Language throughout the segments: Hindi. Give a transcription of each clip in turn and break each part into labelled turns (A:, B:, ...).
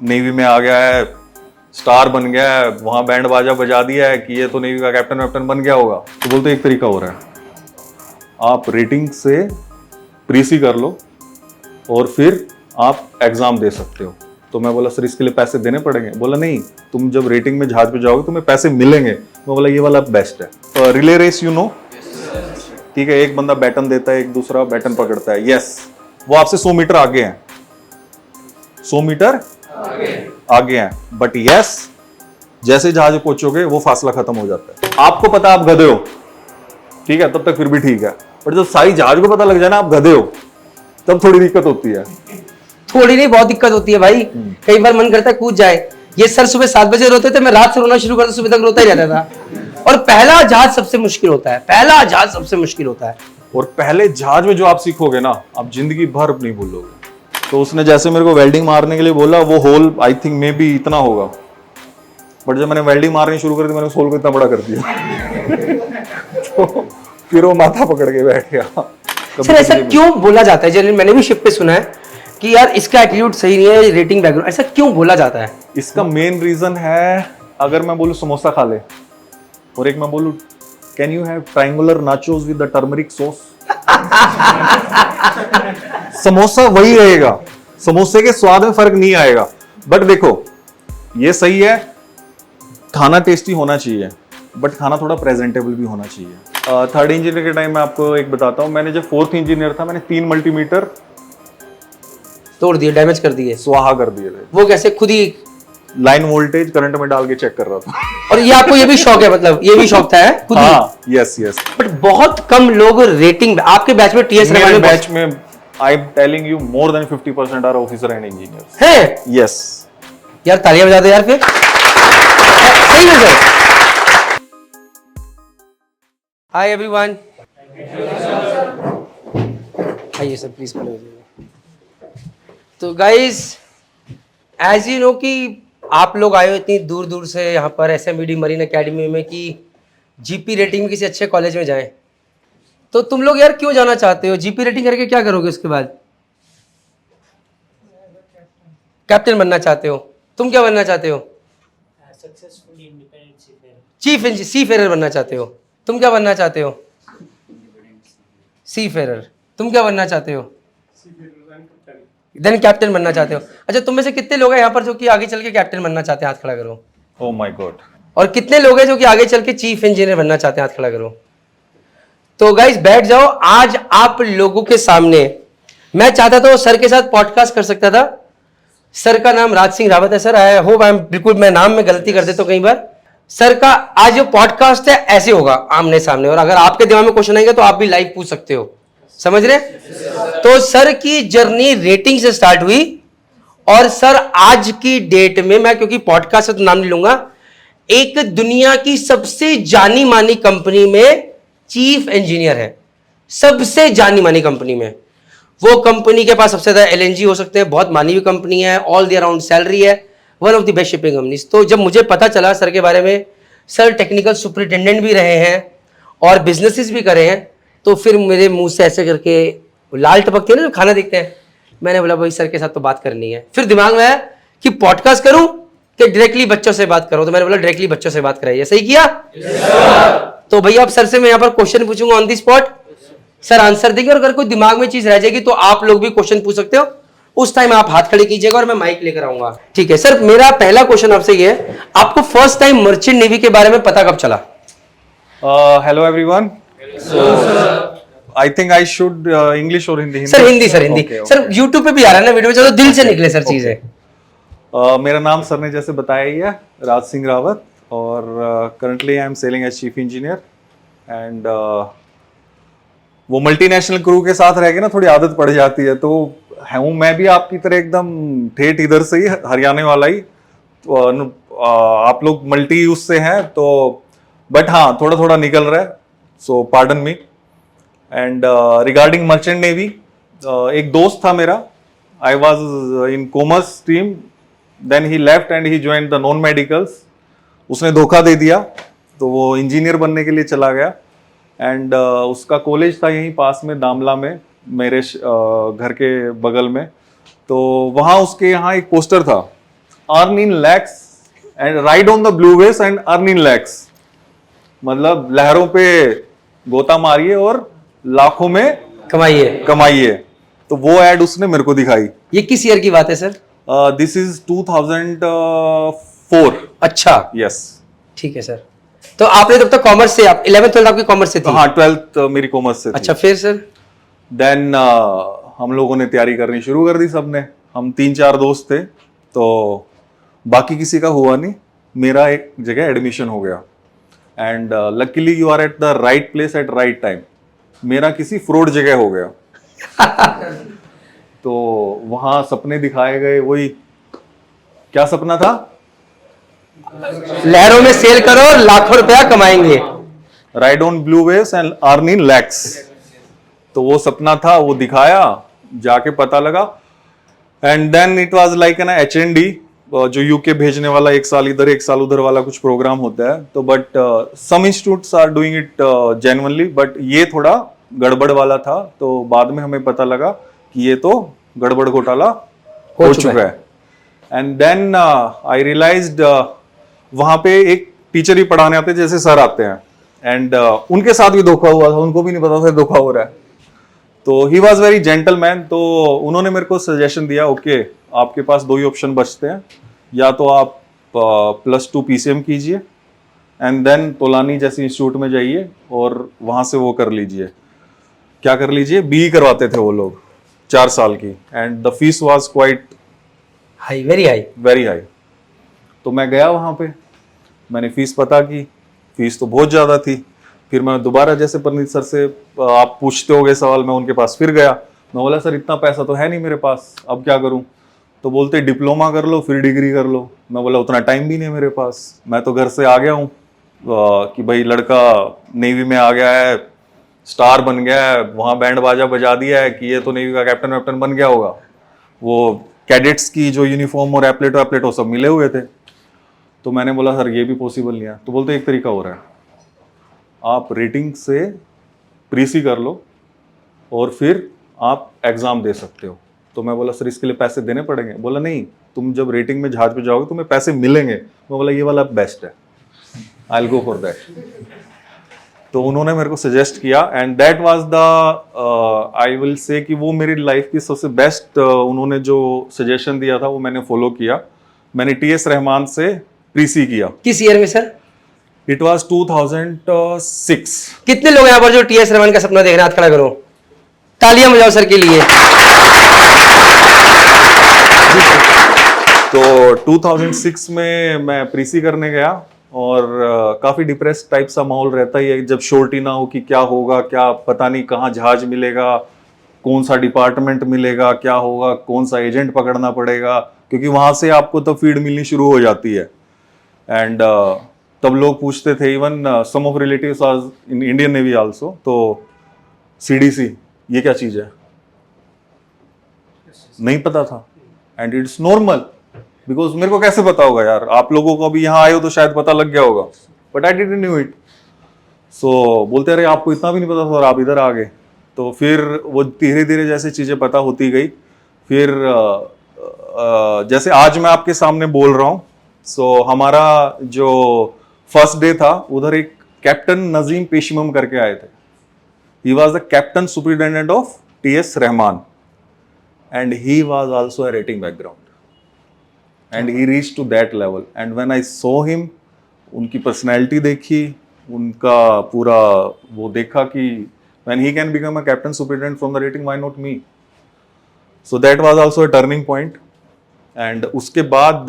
A: नेवी में आ गया है, स्टार बन गया है, वहां बैंड बाजा बजा दिया है कि ये तो नेवी का कैप्टन वैप्टन बन गया होगा। तो बोलते एक तरीका हो रहा है, आप रेटिंग से प्रीसी कर लो और फिर आप एग्जाम दे सकते हो। तो मैं बोला सर इसके लिए पैसे देने पड़ेंगे? बोला नहीं, तुम जब रेटिंग में जहाज पे जाओगे तुम्हें पैसे मिलेंगे। मैं बोला ये वाला बेस्ट है। रिले रेस यू नो, ठीक है, एक बंदा बैटन देता है, एक दूसरा बैटन पकड़ता है। यस, वो आपसे 100 मीटर आगे हैं, 100 मीटर आगे हैं, बट यस जैसे जहाज पे पहुंचोगे वो फासला खत्म हो जाता है। आपको पता आप गधे हो, ठीक है, तब तक फिर भी ठीक है, बट जब सारी जहाज को पता लग जाए ना आप गधे हो, तब थोड़ी दिक्कत होती है।
B: थोड़ी नहीं, बहुत दिक्कत होती है भाई। कई बार मन करता है कूद जाए। ये सर सुबह 7 बजे रोते थे, मैं रात से रोना शुरू करता, सुबह तक रोता ही रहता था। और पहला जहाज सबसे मुश्किल होता है, पहला जहाज सबसे मुश्किल होता है।
A: और पहले जहाज में जो आप सीखोगे ना, आप जिंदगी भर नहीं भूलोगे। तो उसने जैसे मेरे को वेल्डिंग मारने के लिए बोला, वो whole I think maybe इतना होगा, बट जब मैंने वेल्डिंग मारनी शुरू कर दी मैंने उस होल को इतना बड़ा कर दिया तो फिर वो माथा पकड़ के बैठ गया।
B: सर ऐसा क्यों बोला जाता है? जनरली मैंने भी शिप पे सुना है कि यार इसका एटीट्यूड सही नहीं है, रेटिंग बैकग्राउंड, ऐसा क्यों बोला जाता है?
A: इसका मेन रीजन है, अगर मैं बोलूं समोसा खा ले और एक मैं बोलूं can you have triangular nachos with the turmeric sauce, samosa वही रहेगा, समोसे के स्वाद में फर्क नहीं आएगा। बट देखो ये सही है, खाना टेस्टी होना चाहिए, बट खाना थोड़ा प्रेजेंटेबल भी होना चाहिए। थर्ड इंजीनियर के टाइम में आपको एक बताता हूँ, मैंने जब 4th इंजीनियर था मैंने 3 मल्टीमीटर
B: तोड़ दिए, डैमेज कर दिए,
A: स्वाहा कर दिए थे।
B: वो कैसे? खुद ही
A: लाइन वोल्टेज करंट में डाल के चेक कर रहा था।
B: और ये आपको ये भी शौक है, मतलब ये भी शौक था है? खुद ही?
A: हाँ, यस यस।
B: बट बहुत कम लोग रेटिंग, आपके बैच में टीएस
A: मेरे बैच में I am telling you more than 50% are officer and engineers
B: है।
A: यस
B: यार तालियां बजा दो यार फिर। सही है सर। हाय एवरीवन, आइए सर प्लीज खड़े हो जाइए। तो गाइस एज यू नो कि आप लोग आए हो इतनी दूर दूर से यहाँ पर SMBD मरीन एकेडमी में कि जीपी रेटिंग में किसी अच्छे कॉलेज में जाएं, तो तुम लोग यार क्यों जाना चाहते हो? जीपी रेटिंग करके क्या करोगे उसके बाद? कैप्टन बनना चाहते हो? तुम क्या बनना चाहते हो?
C: सक्सेसफुल इंडिपेंडेंट
B: चीफ सी फेरर बनना चाहते हो? तुम क्या बनना चाहते हो? सी फेरर। तुम क्या बनना चाहते हो? देन कैप्टन बनना चाहते हो। अच्छा, तुम में से कितने लोग हैं यहाँ पर जो कि आगे चल के कैप्टन बनना चाहते हैं? हाथ खड़ा करो।
A: Oh my God.
B: और कितने लोग हैं जो कि आगे चल के चीफ इंजीनियर बनना चाहते हैं? हाथ खड़ा करो। तो गाइस बैठ जाओ। आज आप लोगों के सामने मैं चाहता था सर के साथ पॉडकास्ट कर सकता था। सर का नाम राज सिंह रावत है। सर आई होप बिल्कुल मैं नाम में गलती कर देता हूं कई बार। सर का आज जो पॉडकास्ट है ऐसे होगा आमने सामने, और अगर आपके दिमाग में क्वेश्चन आएंगे तो आप भी लाइव पूछ सकते हो। समझ रहे? तो सर की जर्नी रेटिंग से स्टार्ट हुई और सर आज की डेट में, मैं क्योंकि पॉडकास्ट से तो नाम नहीं लूंगा, एक दुनिया की सबसे जानी मानी कंपनी में चीफ इंजीनियर है। सबसे जानी मानी कंपनी में। वो कंपनी के पास सबसे ज्यादा LNG हो सकते हैं, बहुत मानी हुई कंपनी है, ऑल दी अराउंड सैलरी है, one of the best shipping companies. तो जब मुझे पता चला सर के बारे में, सर टेक्निकल सुपरिटेंडेंट भी रहे हैं और बिजनेसेस भी करे हैं, तो फिर मेरे मुंह से ऐसे करके लाल टपकते हैं ना, खाना देखते हैं, मैंने बोला भाई सर के साथ तो बात करनी है। फिर दिमाग में आया कि पॉडकास्ट करूं कि डायरेक्टली बच्चों से बात करूं, तो मैंने बोला डायरेक्टली बच्चों से बात कराइए। सही किया? तो भैया अब सर से मैं यहाँ पर क्वेश्चन पूछूंगा on the spot, sir answer देंगे, और अगर कोई दिमाग में चीज रह जाएगी तो आप लोग भी क्वेश्चन पूछ सकते हो। उस टाइम आप हाथ खड़े कीजिएगा और मैं माइक लेकर आऊंगा। ठीक है सर, मेरा पहला क्वेश्चन आपसे ये है, आपको फर्स्ट टाइम मर्चेंट नेवी के बारे में पता कब चला?
A: Hello everyone. I think I should English और Hindi?
B: Sir Hindi, sir Hindi. Sir YouTube पे भी आ रहा है ना वीडियो में, चलो दिल से निकले सर चीजें।
A: मेरा नाम सर ने जैसे बताया ही है, राज सिंह रावत, और currently I am sailing as chief engineer. And वो मल्टीनेशनल क्रू के साथ रह के ना थोड़ी आदत पड़ जाती है, तो हूँ मैं भी आपकी तरह एकदम ठेठ इधर से ही, हरियाणा वाला ही। तो आप लोग मल्टी उससे हैं तो, बट हाँ थोड़ा थोड़ा निकल रहा है, so pardon me. And regarding merchant navy, एक दोस्त था मेरा, I was in commerce stream, then he left and he joined the non medicals. उसने धोखा दे दिया तो वो इंजीनियर बनने के लिए चला गया। एंड उसका कॉलेज था यहीं पास में दामला में, मेरे घर के बगल में। तो वहाँ उसके यहाँ एक पोस्टर था earn in lakhs and ride on the blue waves and earn in lakhs, मतलब लहरों पे गोता मारिए और लाखों में
B: कमाइए।
A: कमाइए। तो वो एड उसने मेरे को दिखाई।
B: ये किस ईयर की बात है सर?
A: This is 2004।
B: अच्छा,
A: यस।
B: ठीक है सर। तो आपने तब तक कॉमर्स से, आप 11th 12th आपकी कॉमर्स से थी?
A: हाँ, 12th मेरी कॉमर्स से थी।
B: अच्छा, फिर सर?
A: देन हम लोगों ने तैयारी करनी शुरू कर दी सबने। हम 3-4 दोस्त थे, तो बाकी किसी का हुआ नहीं, मेरा एक जगह एडमिशन हो गया। And luckily you are at the right place at right time. मेरा किसी फ्रॉड जगह हो गया। तो वहां सपने दिखाए गए, वही क्या सपना था?
B: लहरों में सेल करो और लाखों रुपया कमाएंगे।
A: Ride on blue waves and earn in lakhs. तो वो सपना था, वो दिखाया, जाके पता लगा। And then it was like an HND, जो यूके भेजने वाला 1 साल इधर 1 साल उधर वाला कुछ प्रोग्राम होता है। तो but some institutes are doing it genuinely, but ये थोड़ा गड़बड़ वाला था। तो बाद में हमें पता लगा कि ये तो गड़बड़ घोटाला हो चुका है। एंड देन आई रियलाइज्ड वहां पे एक टीचर ही पढ़ाने आते जैसे सर आते हैं, एंड उनके साथ भी धोखा हुआ था, उनको भी नहीं पता था धोखा हो रहा है। तो ही वॉज वेरी जेंटलमैन। तो उन्होंने मेरे को सजेशन दिया, ओके आपके पास 2 ही ऑप्शन बचते हैं, या तो आप +2 PCM कीजिए एंड देन तोलानी जैसे इंस्टीट्यूट में जाइए और वहां से वो कर लीजिए, क्या कर लीजिए, BE करवाते थे वो लोग 4 साल की। And the fees was quite
B: high, very high.
A: Very high. तो मैं गया वहां पे, मैंने फीस पता की, फीस तो बहुत ज्यादा थी। फिर मैं दोबारा जैसे परनीत सर से आप पूछते होगे सवाल, मैं उनके पास फिर गया। मैं बोला सर इतना पैसा तो है नहीं मेरे पास, अब क्या करूं? तो बोलते डिप्लोमा कर लो फिर डिग्री कर लो। मैं बोला उतना टाइम भी नहीं मेरे पास, मैं तो घर से आ गया हूँ कि भाई लड़का नेवी में आ गया है, स्टार बन गया है, वहाँ बैंड बाजा बजा दिया है कि ये तो नेवी का कैप्टन वैप्टन बन गया होगा। वो कैडेट्स की जो यूनिफॉर्म और एप्लेट वैप्लेट वो सब मिले हुए थे। तो मैंने बोला सर ये भी पॉसिबल नहीं है। तो बोलते एक तरीका हो रहा है, आप रेटिंग से प्रीसी कर लो और फिर आप एग्जाम दे सकते हो। तो मैं बोला सर इसके लिए पैसे देने पड़ेंगे? बोला नहीं, तुम जब रेटिंग में जहाज पे जाओगे तुम्हें पैसे मिलेंगे। मैं बोला ये वाला बेस्ट है, I will go for that. तो उन्होंने मेरे को सजेस्ट किया and that was the I will say कि वो मेरी लाइफ की सबसे बेस्ट उन्होंने जो सजेशन दिया था वो मैंने फॉलो किया। मैंने TS रहमान से प्रीसी किया।
B: किस ईयर में सर?
A: It was 2006।
B: कितने लोग यहाँ पर जो TS रहमान का सपना देख रहे हैं? हाथ खड़ा करो, तालियां बजाओ सर के लिए।
A: तो 2006 में मैं प्रीसी करने गया और काफी डिप्रेस टाइप सा माहौल रहता ही है जब श्योरिटी ना हो कि क्या होगा, क्या पता नहीं कहाँ जहाज मिलेगा, कौन सा डिपार्टमेंट मिलेगा, क्या होगा, कौन सा एजेंट पकड़ना पड़ेगा, क्योंकि वहां से आपको तो फीड मिलनी शुरू हो जाती है। एंड तब लोग पूछते थे, even some of relatives are in Indian Navy also, तो CDC ये क्या चीज है नहीं पता था। एंड इट्स नॉर्मल बिकॉज मेरे को कैसे पता होगा यार, आप लोगों को अभी यहाँ आए हो तो शायद पता लग गया होगा, but I didn't knew it. So बोलते रहे आपको इतना भी नहीं पता था और आप इधर आ गए। तो फिर वो धीरे धीरे जैसे चीजें पता होती गई, फिर जैसे आज मैं आपके सामने बोल रहा हूँ, सो हमारा जो फर्स्ट डे था उधर एक कैप्टन नजीम पेशिमम करके आए थे। He was the captain superintendent of TS Rahman and he was also a rating background and he reached to that level. And when I saw him, उनकी पर्सनैलिटी देखी, उनका पूरा वो देखा कि when he can become a captain superintendent from the rating, why not me? So that was also a turning point. And उसके बाद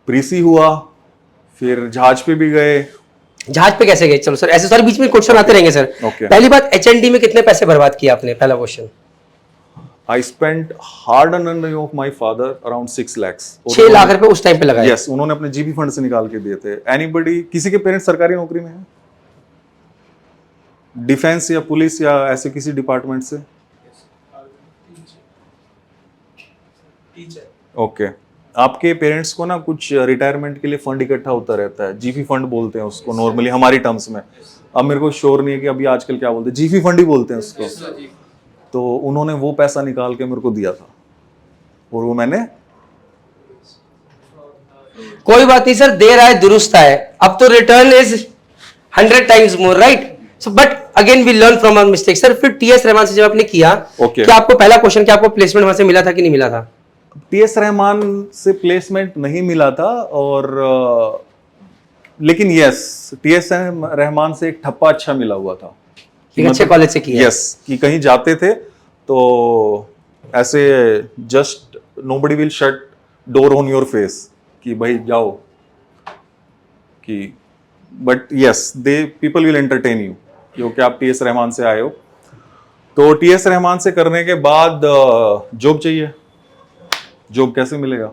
A: प्रीसी हुआ, फिर जहाज पे भी गए।
B: जहाज पे कैसे गए? चलो सर, ऐसे सारे बीच में क्वेश्चन आते रहेंगे सर।
A: Okay.
B: पहली बात, HND में कितने पैसे बर्बाद किए आपने? पहला question.
A: I spent hard earned money of my father around 6 lakhs.
B: 6 lakh रुपए उस टाइम पे लगाए?
A: Yes, उन्होंने अपने GP फंड से निकाल के दिए थे। Anybody, किसी के पेरेंट्स सरकारी नौकरी में है, डिफेंस या पुलिस या ऐसे किसी डिपार्टमेंट से? ओके आपके पेरेंट्स को ना कुछ रिटायरमेंट के लिए फंड इकट्ठा होता रहता है, GP फंड बोलते हैं उसको नॉर्मली हमारी टर्म्स में। अब मेरे को श्योर नहीं है कि अभी आजकल क्या बोलते हैं, GP फंड ही बोलते हैं उसको। तो उन्होंने वो पैसा निकाल के मेरे को दिया था और वो मैंने
B: कोई बात नहीं सर, देर आए दुरुस्त आए, अब तो return is 100 times more, right? So but again we learn from our mistake. Sir फिर टीएस रहमान से जब आपने किया,
A: Okay.
B: क्या आपको पहला क्वेश्चन, क्या आपको प्लेसमेंट वहां से मिला था कि नहीं मिला था?
A: टीएस रहमान से प्लेसमेंट नहीं मिला था, और लेकिन यस, टीएस रहमान से एक ठप्पा अच्छा मिला हुआ था।
B: एक अच्छे कॉलेज से किया?
A: यस, कि कहीं जाते थे तो ऐसे just nobody will shut door on your face कि भाई जाओ, कि but yes they people will entertain you क्योंकि आप टीएस रहमान से आए हो। तो टीएस रहमान से करने के बाद जॉब चाहिए, जॉब कैसे मिलेगा?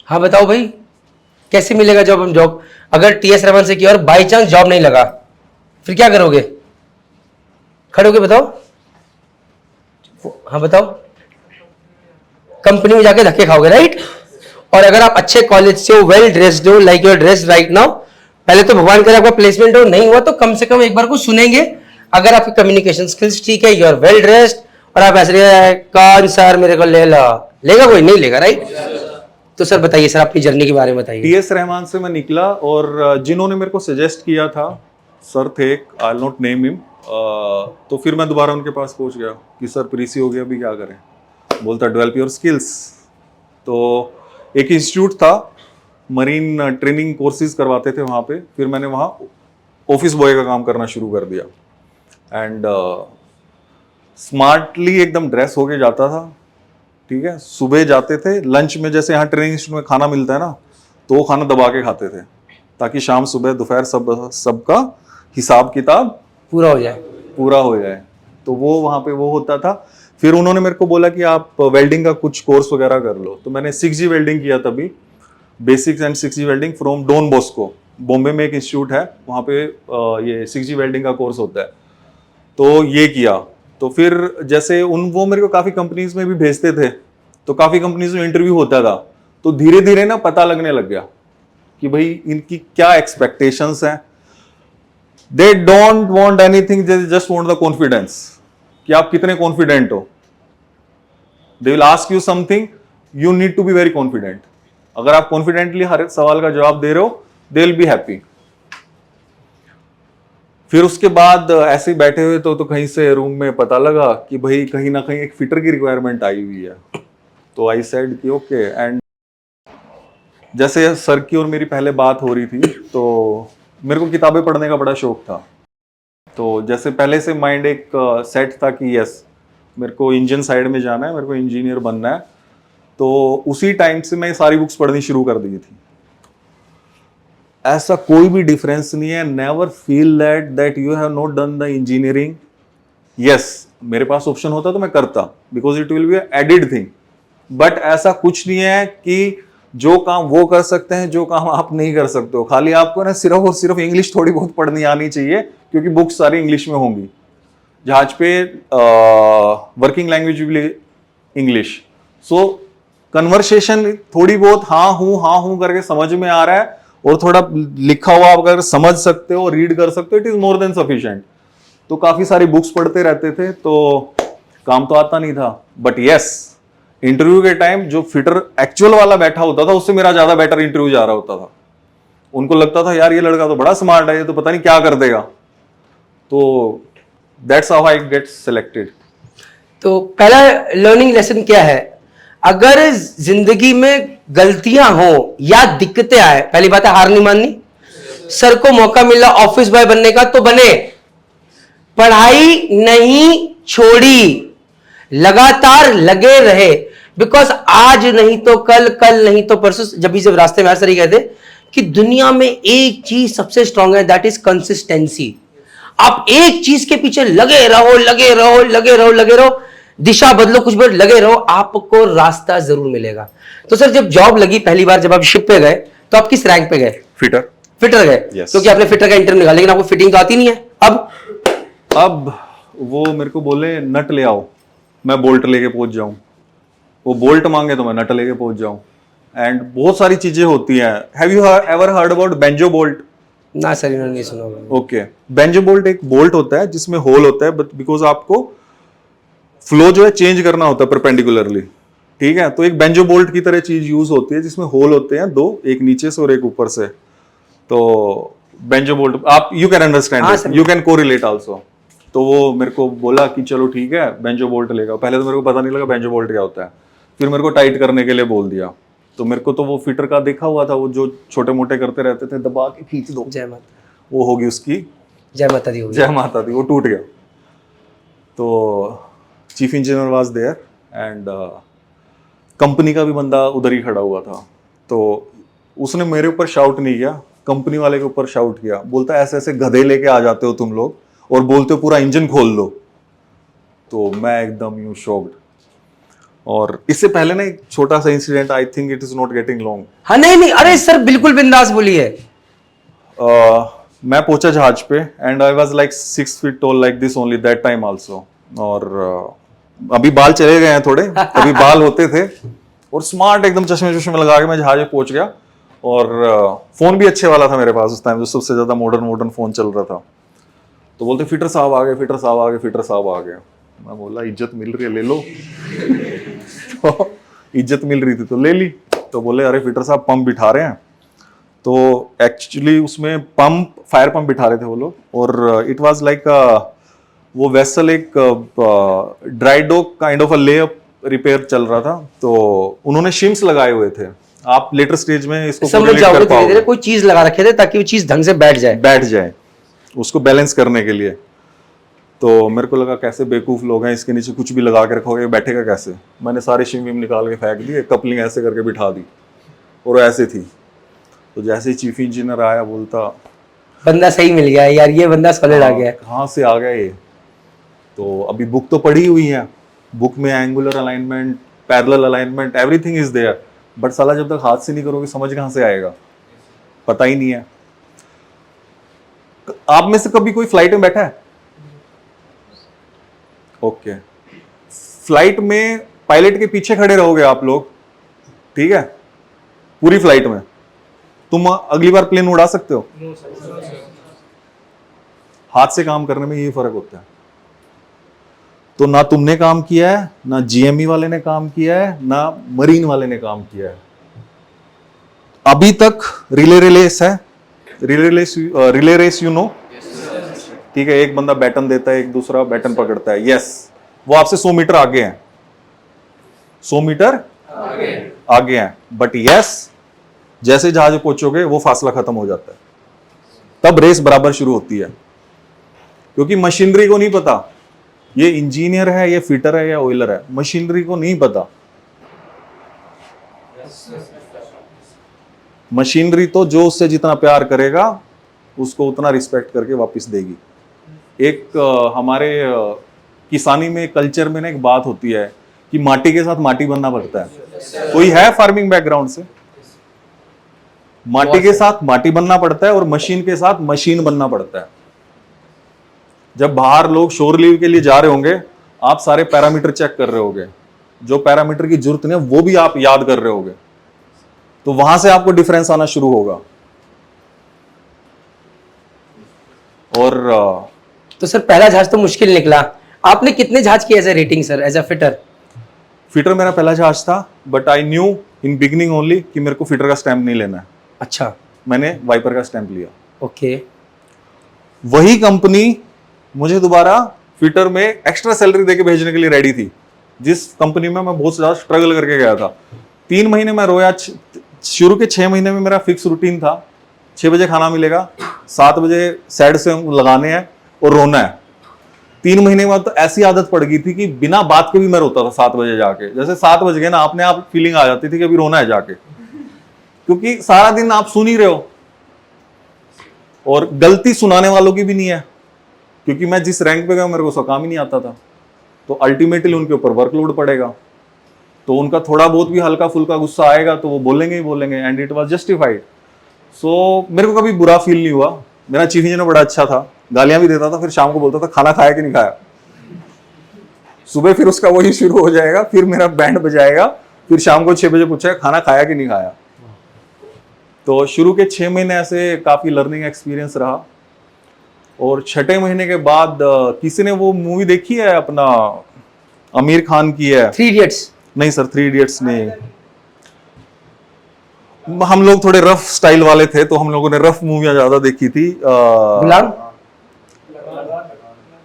B: हाँ बताओ भाई, कैसे मिलेगा जॉब? हम जॉब अगर टीएस रहमान से किया और बाई चांस जॉब नहीं लगा, फिर क्या करोगे? खड़े होके बताओ। हाँ बताओ। कंपनी में जाके धक्के खाओगे, राइट? और अगर आप अच्छे कॉलेज से हो, वेल ड्रेस्ड हो, like your dress right now, पहले तो भगवान करे आपका प्लेसमेंट हो, नहीं हुआ तो कम से कम एक बार को सुनेंगे। अगर आपकी कम्युनिकेशन स्किल्स ठीक है, यू आर वेल ड्रेस्ड, और आप ऐसे कौन सर मेरे को ले लो, लेगा कोई? नहीं लेगा, राइट? तो सर बताइए सर, अपनी जर्नी के बारे में बताइए।
A: टीएस रहमान से मैं निकला, और जिन्होंने मेरे को सजेस्ट किया था सर थे, I will not name him, तो फिर मैं दोबारा उनके पास पहुंच गया कि सर प्रीसी हो गया, अभी क्या करें? बोलता डेवलप योर स्किल्स। तो एक इंस्टीट्यूट था, मरीन ट्रेनिंग कोर्सेज करवाते थे वहाँ पे, फिर मैंने वहाँ ऑफिस बॉय का काम करना शुरू कर दिया, एंड स्मार्टली एकदम ड्रेस होके जाता था, ठीक है? सुबह जाते थे, लंच में जैसे यहाँ ट्रेनिंग इंस्टीट्यूट में खाना मिलता है ना, तो वो खाना दबा के खाते थे ताकि शाम सुबह दोपहर सबका हिसाब किताब पूरा हो जाए। तो वो वहाँ पे वो होता था। फिर उन्होंने मेरे को बोला कि आप वेल्डिंग का कुछ कोर्स वगैरह कर लो, तो मैंने 6G वेल्डिंग किया तभी, basics and 6G welding from Don Bosco, Bombay में एक इंस्टीट्यूट है, वहाँ पे ये 6G वेल्डिंग का कोर्स होता है, तो ये किया। तो फिर जैसे वो मेरे को काफ़ी कंपनीज में भी भेजते थे, तो काफ़ी कंपनीज में इंटरव्यू होता था, तो धीरे धीरे ना पता लगने लग गया कि भाई इनकी क्या एक्सपेक्टेशंस हैं। They don't want anything, they just want the confidence कि आप कितने कॉन्फिडेंट हो। They will ask you something, you need to be very confident. अगर आप कॉन्फिडेंटली हर एक सवाल का जवाब दे रहे हो, दे विल बी हैप्पी। फिर उसके बाद ऐसे ही बैठे हुए तो कहीं से रूम में पता लगा कि भाई कहीं ना कहीं एक फिटर की रिक्वायरमेंट आई हुई है। तो आई सेड कि ओके, एंड जैसे सर की और मेरी पहले बात हो रही थी, तो मेरे को किताबें पढ़ने का बड़ा शौक था। तो जैसे पहले से माइंड एक सेट था कि यस मेरे को इंजन साइड में जाना है, मेरे को इंजीनियर बनना है, तो उसी टाइम से मैं सारी बुक्स पढ़नी शुरू कर दी थी। ऐसा कोई भी डिफरेंस नहीं है, never feel that you have not done the engineering. Yes, मेरे पास ऑप्शन होता तो मैं करता, because it will be added thing, but ऐसा कुछ नहीं है कि जो काम वो कर सकते हैं जो काम आप नहीं कर सकते हो। खाली आपको ना सिर्फ और सिर्फ इंग्लिश थोड़ी बहुत पढ़नी आनी चाहिए, क्योंकि बुक्स सारी इंग्लिश में होंगी। जहाज पे वर्किंग लैंग्वेज भी इंग्लिश, सो कन्वर्सेशन थोड़ी बहुत हाँ हूँ करके समझ में आ रहा है, और थोड़ा लिखा हुआ अगर समझ सकते हो, रीड कर सकते हो, it is more than sufficient. तो काफी सारी बुक्स पढ़ते रहते थे, तो काम तो आता नहीं था, बट यस इंटरव्यू के टाइम जो फिटर एक्चुअल वाला बैठा होता था, उससे मेरा ज्यादा बेटर इंटरव्यू जा रहा होता था। उनको लगता था यार ये लड़का तो बड़ा स्मार्ट है, ये तो पता नहीं क्या कर देगा। तो that's how I get selected.
B: तो पहला लर्निंग लेसन क्या है? अगर जिंदगी में गलतियां हो या दिक्कतें आए, पहली बात है हार नहीं माननी। सर को मौका मिला ऑफिस बॉय बनने का तो बने, पढ़ाई नहीं छोड़ी, लगातार लगे रहे, बिकॉज आज नहीं तो कल, कल नहीं तो परसों। जब रास्ते में सर ही कहते कि दुनिया में एक चीज सबसे स्ट्रांग है, दैट इज कंसिस्टेंसी। आप एक चीज के पीछे लगे रहो, लगे रहो, लगे रहो, लगे रहो, दिशा बदलो, कुछ भी लगे रहो, आपको रास्ता जरूर मिलेगा। तो सर जब जॉब लगी पहली बार, जब आप शिप पे गए, तो आप किस रैंक पे गए? फिटर गए, क्योंकि आपने फिटर का इंटरव्यू निकाला, लेकिन आपको फिटिंग तो आती नहीं है। अब
A: वो मेरे को बोले नट ले आओ, मैं बोल्ट लेके पहुंच जाऊं। वो बोल्ट मांगे तो मैं नट लेके पहुंच जाऊं। एंड बहुत सारी चीजें होती हैं। Have you ever heard about banjo bolt?
B: ना सर, इन्होंने नहीं सुना होगा।
A: ओके, बेंजो बोल्ट एक बोल्ट होता है जिसमें होल होता है, बट बिकॉज आपको फ्लो जो है चेंज करना होता है परपेंडिकुलरली, ठीक है, तो एक बेंजो बोल्ट की तरह चीज यूज होती है जिसमें होल होते हैं दो, एक नीचे से और एक ऊपर से। तो बेंजो बोल्ट आप यू कैन
B: हाँ,
A: understand,
B: sir.
A: You can correlate also. तो वो मेरे को बोला कि चलो ठीक है बेंजो बोल्ट लेगा। पहले तो मेरे को पता नहीं लगा बेंजो बोल्ट क्या होता है, फिर मेरे को टाइट करने के लिए बोल दिया। तो मेरे को तो वो फिटर का देखा हुआ था, वो जो छोटे मोटे करते रहते थे, दबा के खींच दो,
B: जय माता,
A: वो होगी उसकी
B: जय माता दी होगी।
A: जय माता दी, वो टूट गया। तो chief engineer was there and company का भी बंदा उधर ही खड़ा हुआ था। तो उसने मेरे ऊपर शाउट नहीं किया, कंपनी वाले के ऊपर शाउट किया। बोलता ऐसे ऐसे गधे लेके आ जाते हो तुम लोग और बोलते हो पूरा इंजन खोल लो। तो मैं एकदम यूं शॉक्ड। और इससे पहले ना एक छोटा सा incident, I think it is not getting long.
B: हाँ नहीं नहीं, अरे सर बिल्कुल बिंदास बोलिए।
A: मैं पहुंचा जहाज पे and I was like 6 feet tall like this only that time also. और अभी बाल चले गए हैं थोड़े, अभी बाल होते थे। और स्मार्ट एकदम चश्मे चश्मे लगा के मैं जहाज पे पहुंच गया। और फोन भी अच्छे वाला था मेरे पास उस टाइम, जो सबसे ज्यादा मॉडर्न फोन चल रहा था। तो बोलते फिटर साहब आ गए, फिटर साहब आ गए, फिटर साहब आ गए। मैं बोला इज्जत मिल रही है ले लो। तो इज्जत मिल रही थी तो ले ली। तो बोले अरे फिटर साहब पंप बिठा रहे हैं। तो एक्चुअली उसमें पंप, फायर पंप बिठा रहे थे वो लोग। और इट वाज लाइक वो वेसल एक dry dock kind of a layup repair चल रहा था। तो उन्होंने शिम्स लगाए हुए थे। आप लेटर स्टेज में इसको
B: समझ
A: correlate
B: जाओगे
A: कर
B: धीरे धीरे,
A: पाओगे,
B: कोई चीज लगा रखे थे ताकि वो चीज ढंग से बैठ जाए।
A: उसको बैलेंस करने के लिए। तो मेरे को लगा कैसे बेवकूफ लोग हैं, इसके नीचे कुछ भी लगा के रखोगे, बैठेगा कैसे। मैंने सारे शिम विम निकाल के फेंक दिए, कपलिंग ऐसे करके बिठा दी और वो ऐसे थी। तो जैसे ही चीफ इंजीनियर आया बोलता
B: बंदा सही मिल गया यार, ये बंदा सॉलिड आ गया।
A: कहाँ से आ गया ये। तो अभी बुक तो पढ़ी हुई है, बुक में angular alignment, parallel alignment, everything is there. But साला जब तक हाथ से नहीं करोगे समझ कहाँ से आएगा, पता ही नहीं है। आप में से कभी कोई फ्लाइट में बैठा है? ओके, फ्लाइट में पायलट के पीछे खड़े रहोगे आप लोग, ठीक है, पूरी फ्लाइट में। तुम अगली बार प्लेन उड़ा सकते हो? हाथ से काम करने में ये फर्क होता है। तो ना तुमने काम किया है, ना जीएमई वाले ने काम किया है, ना मरीन वाले ने काम किया है। अभी तक रिले रेस है, रिले रेस यू नो, ठीक है। एक बंदा बैटन देता है, एक दूसरा बैटन पकड़ता है। यस, वो आपसे 100 मीटर आगे हैं, 100 मीटर आगे हैं। बट यस, जैसे जहाज पे पहुंचोगे वो फासला खत्म हो जाता है, तब रेस बराबर शुरू होती है। क्योंकि मशीनरी को नहीं पता ये इंजीनियर है, ये फिटर है या ऑयलर है, मशीनरी को नहीं पता। मशीनरी तो जो उससे जितना प्यार करेगा उसको उतना रिस्पेक्ट करके वापस देगी। एक हमारे किसानी में, कल्चर में ना एक बात होती है कि माटी के साथ माटी बनना पड़ता है। कोई है फार्मिंग बैकग्राउंड से? माटी के साथ माटी बनना पड़ता है और मशीन के साथ मशीन बनना पड़ता है। जब बाहर लोग शोर लीव के लिए जा रहे होंगे, आप सारे पैरामीटर चेक कर रहे होगे, जो पैरामीटर की जरूरत नहीं है वो भी आप याद कर रहे होगे। तो वहां से आपको डिफरेंस आना शुरू होगा। और
B: तो सर पहला जहाज तो मुश्किल निकला। आपने कितने जहाज किए as a rating sir, as a fitter?
A: Fitter मेरा पहला जहाज था, but I knew in beginning only कि मेरे को फिटर का स्टैंप नहीं लेना है।
B: अच्छा,
A: मैंने वाइपर का स्टैंप लिया।
B: ओके।
A: वही कंपनी मुझे दोबारा फिटर में एक्स्ट्रा सैलरी देके भेजने के लिए रेडी थी, जिस कंपनी में मैं बहुत ज्यादा स्ट्रगल करके गया था। 3 महीने मैं रोया। शुरू के 6 महीने में मेरा फिक्स रूटीन था, 6 बजे खाना मिलेगा, 7 बजे सैड से लगाने हैं और रोना है। 3 महीने बाद तो ऐसी आदत पड़ गई थी कि बिना बात के भी मैं रोता था 7 बजे जाके। जैसे 7 बज गए ना, अपने आप फीलिंग आ जाती थी कि अभी रोना है जाके, क्योंकि सारा दिन आप सुन ही रहे हो। और गलती सुनाने वालों की भी नहीं है, क्योंकि मैं जिस रैंक पे गया मेरे को उसका काम ही नहीं आता था। तो अल्टीमेटली उनके ऊपर वर्कलोड पड़ेगा, तो उनका थोड़ा बहुत भी हल्का फुल्का गुस्सा आएगा तो वो बोलेंगे ही बोलेंगे, एंड इट वाज जस्टिफाइड। सो मेरे को कभी बुरा फील नहीं हुआ। मेरा चीफ इंजीनियर बड़ा अच्छा था, गालियां भी देता था, फिर शाम को बोलता था खाना खाया कि नहीं खाया। सुबह फिर उसका वही शुरू हो जाएगा, फिर मेरा बैंड बजाएगा, फिर शाम को 6 बजे पूछेगा खाना खाया कि नहीं खाया। तो शुरू के 6 महीने ऐसे काफी लर्निंग एक्सपीरियंस रहा। और 6ठे महीने के बाद किसी ने वो मूवी देखी है अपना, आमिर खान की है,
B: 3 इडियट्स?
A: नहीं सर, 3 इडियट्स नहीं। हम लोग थोड़े रफ स्टाइल वाले थे, तो हम लोगों ने रफ मूवियां ज्यादा देखी थी।
B: गुलाम।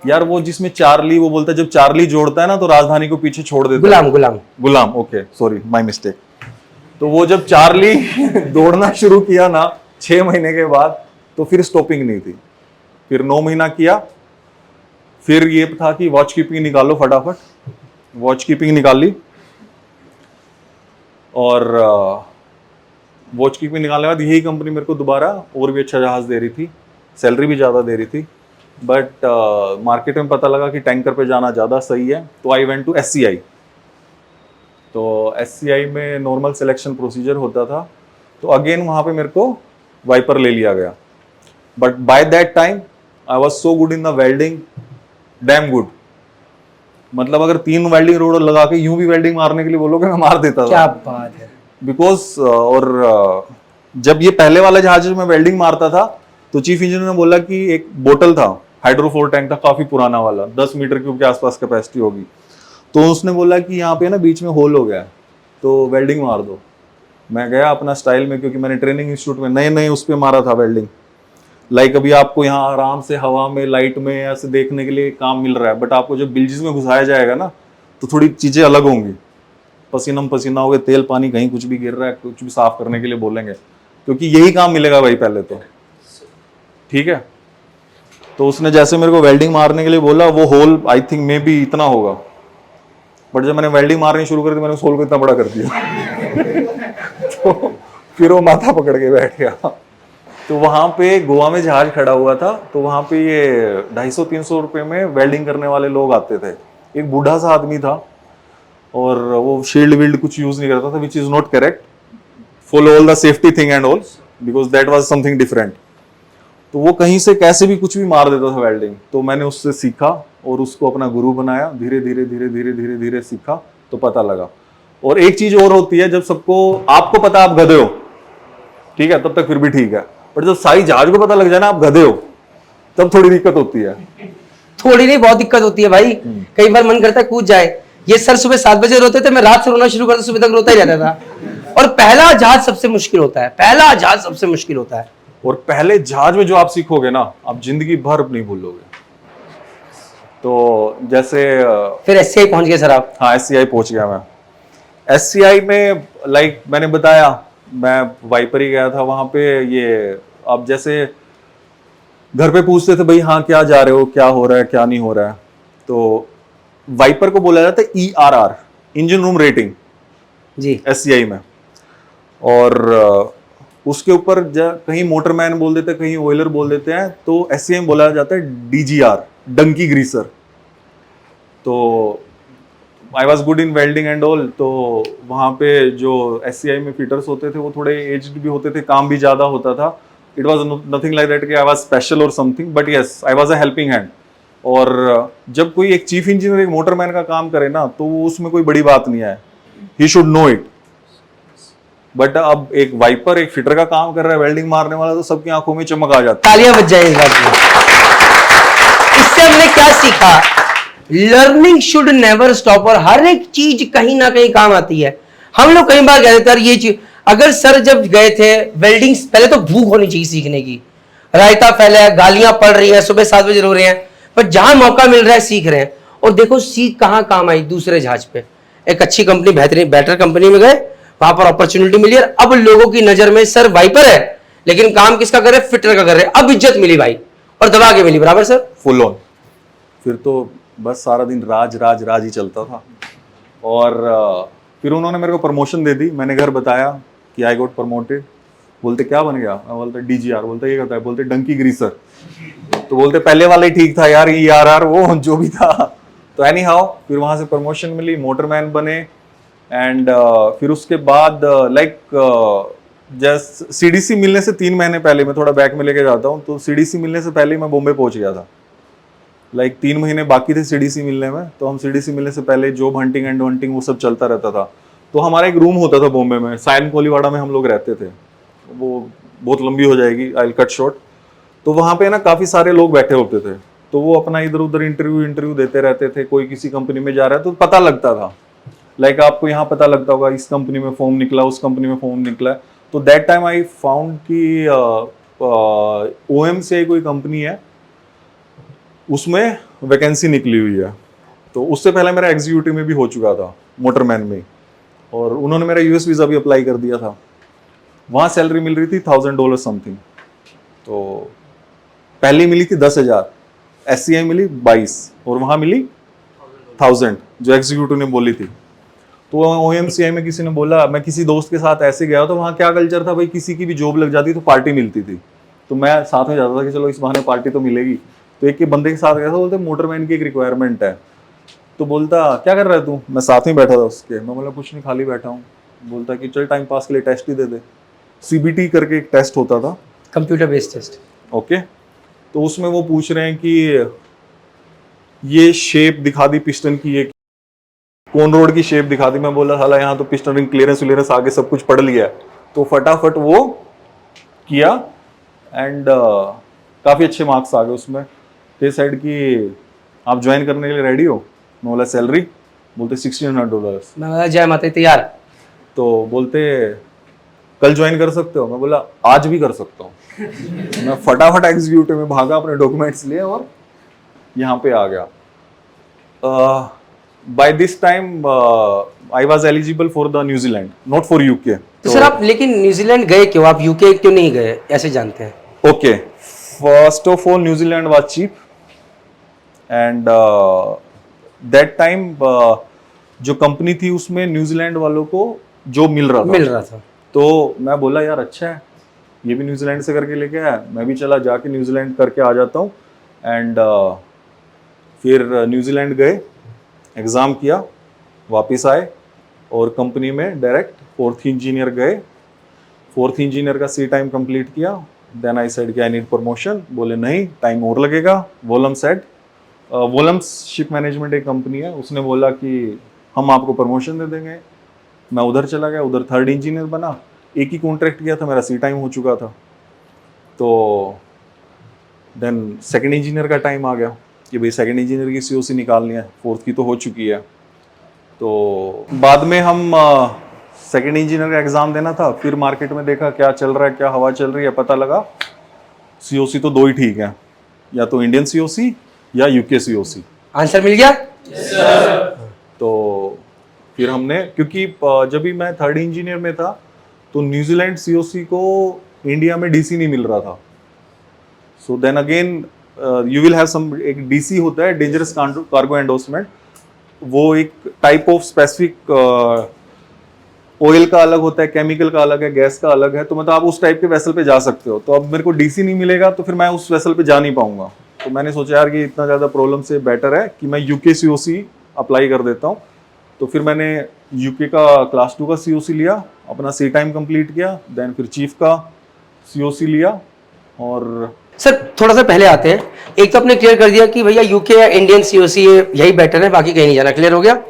A: यार वो जिसमें चार्ली वो बोलता है, जब चार्ली जोड़ता है ना तो राजधानी को पीछे छोड़ देता है।
B: गुलाम गुलाम
A: गुलाम, ओके सॉरी माय मिस्टेक। तो वो जब चार्ली दौड़ना शुरू किया ना 6 महीने के बाद, तो फिर स्टॉपिंग नहीं थी। फिर 9 महीना किया, फिर ये था कि वॉच कीपिंग निकालो फटाफट, वॉच कीपिंग निकाली, और वॉच कीपिंग निकालने के बाद यही कंपनी मेरे को दोबारा और भी अच्छा जहाज दे रही थी, सैलरी भी ज़्यादा दे रही थी, बट मार्केट में पता लगा कि टैंकर पे जाना ज़्यादा सही है, तो आई वेंट टू SCI। तो SCI में नॉर्मल सिलेक्शन प्रोसीजर होता था, तो अगेन वहाँ पे मेरे को वाइपर ले लिया गया। But by that time I was so good in the welding, damn good. मतलब अगर 3 वेल्डिंग रोड लगा के यूं भी वेल्डिंग मारने के लिए बोलोगे, मैं मार देता था।
B: क्या बात है।
A: बिकॉज जब ये पहले वाला जहाज में वेल्डिंग मारता था, तो चीफ इंजीनियर ने बोला कि एक बोतल था, हाइड्रोफोर टैंक था, काफी पुराना वाला, 10 मीटर क्यूब के आसपास कैपेसिटी होगी। तो उसने बोला कि यहाँ पे ना बीच में होल हो गया है, तो वेल्डिंग मार दो। मैं गया अपना स्टाइल में, क्योंकि मैंने ट्रेनिंग इंस्टीट्यूट में नए नए उस पर मारा था वेल्डिंग। लाइक अभी आपको यहाँ आराम से हवा में, लाइट में ऐसे देखने के लिए काम मिल रहा है, बट आपको जब बिल्जिस में घुसाया जाएगा ना, तो थोड़ी चीजें अलग होंगी। पसीना पसीना हो गए, तेल पानी कहीं कुछ भी गिर रहा है, कुछ भी साफ करने के लिए बोलेंगे, क्योंकि यही काम मिलेगा भाई पहले तो, ठीक है। तो उसने जैसे मेरे को वेल्डिंग मारने के लिए बोला, वो whole I think maybe इतना होगा, बट जब मैंने वेल्डिंग मारनी शुरू करी तो मैंने उस होल को इतना बड़ा कर दिया तो फिर वो माथा पकड़ के बैठ गया। तो वहां पे गोवा में जहाज खड़ा हुआ था, तो वहां पे ये 250-300 रुपए में वेल्डिंग करने वाले लोग आते थे। एक बूढ़ा सा आदमी था, और वो शील्ड वील्ड कुछ यूज नहीं करता था, which is not correct, follow all the safety thing and all, because that was something different. तो वो कहीं से कैसे भी कुछ भी मार देता था वेल्डिंग। तो मैंने उससे सीखा और उसको अपना गुरु बनाया, धीरे धीरे धीरे धीरे धीरे धीरे सीखा, तो पता लगा। और एक चीज और होती है, जब सबको आपको पता आप गधे हो, ठीक है, तब तक फिर भी ठीक है, पर जब सारी जहाज को पता लग जाए ना आप गधे हो, तब थोड़ी दिक्कत होती है।
B: थोड़ी नहीं, बहुत दिक्कत होती है भाई। कई बार मन करता है कूद जाए। ये सर सुबह 7 बजे रोते थे, मैं रात से रोना शुरू करता, सुबह तक रोता ही रहता था। और पहला जहाज सबसे मुश्किल होता है, पहला जहाज सबसे मुश्किल होता है।
A: और पहले जहाज में जो आप सीखोगे ना, आप जिंदगी भर नहीं भूलोगे। तो जैसे
B: फिर SCI पहुंच गए सर आप?
A: हाँ, SCI पहुंच गया मैं। SCI में लाइक मैंने बताया, मैं वाइपर ही गया था वहां पे। ये अब जैसे घर पे पूछते थे, भाई हाँ क्या जा रहे हो, क्या हो रहा है, क्या नहीं हो रहा है, तो वाइपर को बोला जाता है ERR, इंजन रूम रेटिंग
B: जी,
A: SCI में। और उसके ऊपर कहीं मोटरमैन बोल देते हैं, कहीं ऑयलर बोल देते हैं, तो SCI में बोला जाता है DGR, डंकी ग्रीसर। तो I was good in welding and all. तो वहाँ पे जो SCI में फिटर्स होते थे वो थोड़े एज्ड भी होते थे, काम भी ज़्यादा होता था। It was nothing like that कि आई वॉज स्पेशल और something, but yes I was a helping hand. और जब कोई एक चीफ इंजीनियर एक मोटरमैन का काम करे ना, तो वो उसमें कोई बड़ी बात नहीं है, he should know it. But अब एक वाइपर एक फिटर का काम कर रहा है, वेल्डिंग मारने वाला, तो सबकी आंखों में चमक आ जाती है।
B: तालियां बज जाए इस बात में। इससे हमने क्या सीखा? Learning should never stop. और हर एक चीज कहीं ना कहीं काम आती है। हम लोग कई बार कहते थे ये चीज, अगर सर जब गए थे वेल्डिंग, पहले तो भूख होनी चाहिए सीखने की। रायता फैला है, गालियां पड़ रही है, सुबह 7 बजे रो रहे हैं, पर जहां मौका मिल रहा है सीख रहे हैं। और देखो सीख कहां काम आई, दूसरे जहाज पे एक अच्छी कंपनी, बेहतरीन बेटर कंपनी में गए, वहां पर अपॉर्चुनिटी मिली। और अब लोगों की नजर में सर वाइपर है, लेकिन काम किसका कर रहे, फिटर का कर रहे। अब इज्जत मिली भाई, और दबा के मिली बराबर सर, फुल ऑन।
A: फिर तो बस सारा दिन राज राज राज ही चलता था। और फिर उन्होंने मेरे को प्रमोशन दे दी। मैंने घर बताया कि आई गॉट प्रमोटेड। बोलते क्या बन गया? मैं बोलता DGR। बोलते ये कहता है, बोलते डंकी ग्रीसर। तो बोलते पहले वाला ही ठीक था यार, ERR वो जो भी था। तो एनी हाउ फिर वहां से प्रमोशन मिली, मोटरमैन बने। एंड फिर उसके बाद लाइक जस्ट CDC मिलने से 3 महीने पहले, मैं थोड़ा बैक में लेके जाता हूँ, तो CDC मिलने से पहले मैं बॉम्बे पहुंच गया था। लाइक 3 महीने बाकी थे CDC मिलने में, तो हम CDC मिलने से पहले जॉब हंटिंग एंड हंटिंग वो सब चलता रहता था। तो हमारा एक रूम होता था बॉम्बे में, सायन कोलीवाड़ा में हम लोग रहते थे। वो बहुत लंबी हो जाएगी, आई विल कट शॉर्ट। तो वहाँ पे ना काफ़ी सारे लोग बैठे होते थे, तो वो अपना इधर उधर इंटरव्यू देते रहते थे। कोई किसी कंपनी में जा रहा है तो पता लगता था। लाइक आपको यहाँ पता लगता होगा इस कंपनी में फॉर्म निकला, उस कंपनी में फॉर्म निकला। तो दैट टाइम आई फाउंड कि OMCI कोई कंपनी है, उसमें वैकेंसी निकली हुई है। तो उससे पहले मेरा एग्जीक्यूटिव में भी हो चुका था, मोटरमैन में, और उन्होंने मेरा US वीज़ा भी अप्लाई कर दिया था। वहाँ सैलरी मिल रही थी $1000 समथिंग। तो पहली मिली थी 10,000, SCI मिली 22 और वहाँ मिली 1000 जो एग्जीक्यूटिव ने बोली थी। तो OMCI में किसी ने बोला, मैं किसी दोस्त के साथ ऐसे गया तो वहाँ क्या कल्चर था भाई, किसी की भी जॉब लग जाती तो पार्टी मिलती थी। तो मैं साथ में जाता था कि चलो इस बहाने पार्टी तो मिलेगी। तो एक के बंदे के साथ गया था, बोलते मोटरमैन की एक रिक्वायरमेंट है। तो बोलता क्या कर रहा है तू? मैं साथ में बैठा था उसके। मैं बोला कुछ नहीं, खाली बैठा हूँ। बोलता कि चल टाइम पास के लिए टेस्ट ही दे दे। CBT करके एक टेस्ट होता था,
B: कंप्यूटर बेस्ड टेस्ट।
A: ओके। तो उसमें वो पूछ रहे हैं कि ये शेप दिखा दी पिस्टन की, ये कौन रोड की शेप दिखा दी। मैं बोला साला यहाँ तो पिस्टन रिंग क्लियरेंस आगे सब कुछ पढ़ लिया है। तो फटाफट वो किया एंड काफ़ी अच्छे मार्क्स आ गए उसमें। फिर साइड की आप ज्वाइन करने के लिए रेडी हो? मैं बोला सैलरी? बोलते $1600।
B: मैं बोला जय माता दी, तैयार।
A: तो बोलते कल ज्वाइन कर सकते हो? मैं बोला आज भी कर सकता हूँ। मैं फटाफट एग्जीक्यूटिव में भागा, अपने डॉक्यूमेंट्स लिए और यहाँ पे आ गया। By this time I was eligible for the New Zealand, not for UK।
B: तो सर आप लेकिन न्यूजीलैंड गए क्यों? आप UK क्यों नहीं गए, ऐसे जानते हैं?
A: Okay, first of all New Zealand was cheap and that time जो कंपनी थी उसमें न्यूजीलैंड वालों को जॉब मिल रहा था। तो मैं बोला यार अच्छा है, ये भी न्यूजीलैंड से करके लेके आया, मैं भी चला जाके न्यूजीलैंड करके आ जाता हूँ। एंड फिर न्यूजीलैंड गए, एग्ज़ाम किया, वापस आए और कंपनी में डायरेक्ट 4th इंजीनियर गए। 4th इंजीनियर का C टाइम कंप्लीट किया। देन आई सेड कि आई नीड प्रमोशन। बोले नहीं, टाइम और लगेगा। वोलम्स शिप मैनेजमेंट एक कंपनी है, उसने बोला कि हम आपको प्रमोशन दे देंगे। मैं उधर चला गया, उधर 3rd इंजीनियर बना। एक ही कॉन्ट्रैक्ट किया था, मेरा C टाइम हो चुका था। तो देन 2nd इंजीनियर का टाइम आ गया कि भाई 2nd इंजीनियर की COC निकालनी है, 4th की तो हो चुकी है। तो बाद में हम 2nd इंजीनियर का एग्ज़ाम देना था। फिर मार्केट में देखा क्या चल रहा है, क्या हवा चल रही है, पता लगा COC तो 2 ही ठीक है, या तो इंडियन COC या UK COC।
B: आंसर मिल गया?
A: तो फिर हमने, क्योंकि जब भी मैं 3rd इंजीनियर में था तो न्यूजीलैंड COC को इंडिया में DC नहीं मिल रहा था। So then again you will have some, एक DC होता है डेंजरस कार्गो एंडोर्समेंट, वो एक टाइप ऑफ स्पेसिफिक ऑयल का अलग होता है, केमिकल का अलग है, गैस का अलग है। तो मतलब आप उस टाइप के वेसल पे जा सकते हो। तो अब मेरे को DC नहीं मिलेगा तो फिर मैं उस वेसल पे जा नहीं पाऊंगा। तो मैंने सोचा यार कि इतना ज़्यादा प्रॉब्लम से बेटर है कि मैं UK COC अप्लाई कर देता हूँ। तो फिर मैंने UK का क्लास 2 का COC लिया, अपना C टाइम कंप्लीट किया, देन फिर चीफ का COC लिया। और
B: सर थोड़ा सा पहले आते हैं, एक तो आपने क्लियर कर दिया कि भैया UK या इंडियन COC यही बेटर है, बाकी कहीं नहीं जाना, क्लियर हो गया।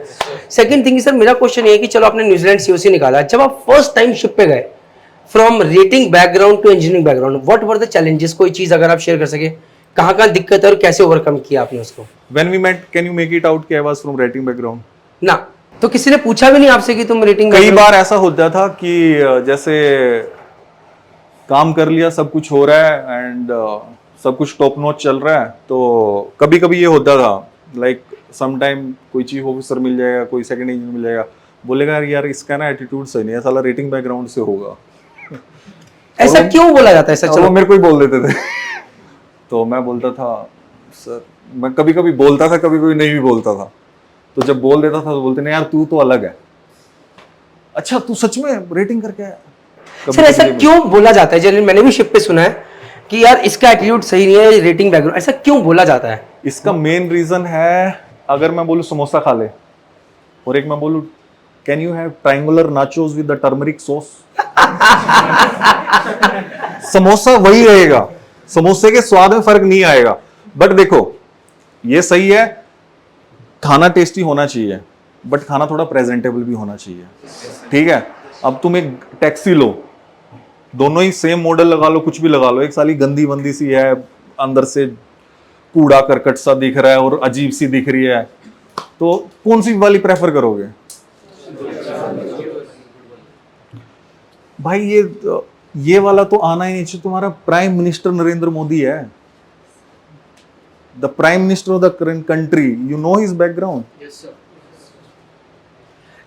B: सेकंड थिंग सर, मेरा क्वेश्चन ये है कि चलो आपने न्यूजीलैंड COC निकाला, जब आप फर्स्ट टाइम शिप पे गए, from rating background to engineering background, what were the challenges? कोई चीज अगर आप शेयर कर सके, कहाँ कहाँ दिक्कत है और कैसे ओवरकम किया आपने उसको?
A: When we met, can you make it out कि I was from rating background?
B: ना, तो किसी ने पूछा भी नहीं आपसे कि तुम रेटिंग?
A: कई बार ऐसा होता था कि जैसे काम कर लिया, सब कुछ हो रहा है एंड सब कुछ टॉप नॉच चल रहा है, तो कभी कभी ये होता था लाइक सम टाइम कोई चीफ ऑफिसर मिल जाएगा, कोई 2nd इंजीनियर मिल जाएगा, बोलेगा यार इसका ना एटीट्यूड सही नहीं है, साला रेटिंग बैकग्राउंड से होगा।
B: ऐसा क्यों बोला जाता है सर?
A: वो मेरे को ही बोल देते थे। तो मैं बोलता था सर, मैं कभी कभी बोलता था, कभी कभी नहीं भी बोलता था। तो जब बोल देता था तो बोलते नहीं यार तू तो अलग है। अच्छा तू सच में रेटिंग करके आया?
B: सर ऐसा क्यों बोला जाता है? जनरली मैंने भी शिप पे सुना है कि यार इसका एटीट्यूड सही नहीं है, रेटिंग बैकग्राउंड, ऐसा क्यों बोला जाता है?
A: इसका मेन रीजन है, अगर मैं बोलूं समोसा खा ले और एक मैं बोलूं can you have triangular nachos with the turmeric sauce, samosa वही रहेगा, समोसे के स्वाद में फर्क नहीं आएगा। बट देखो ये सही है, खाना टेस्टी होना चाहिए बट खाना थोड़ा प्रेजेंटेबल भी होना चाहिए, ठीक है। अब तुम एक टैक्सी लो, दोनों ही सेम मॉडल लगा लो, कुछ भी लगा लो, एक साली गंदी बंदी सी है, अंदर से कूड़ा करकट सा दिख रहा है और अजीब सी दिख रही है, तो कौन सी वाली प्रेफर करोगे? भाई ये वाला तो आना ही नहीं चाहिए। तुम्हारा प्राइम मिनिस्टर नरेंद्र मोदी है, the prime minister of the country, you know his background.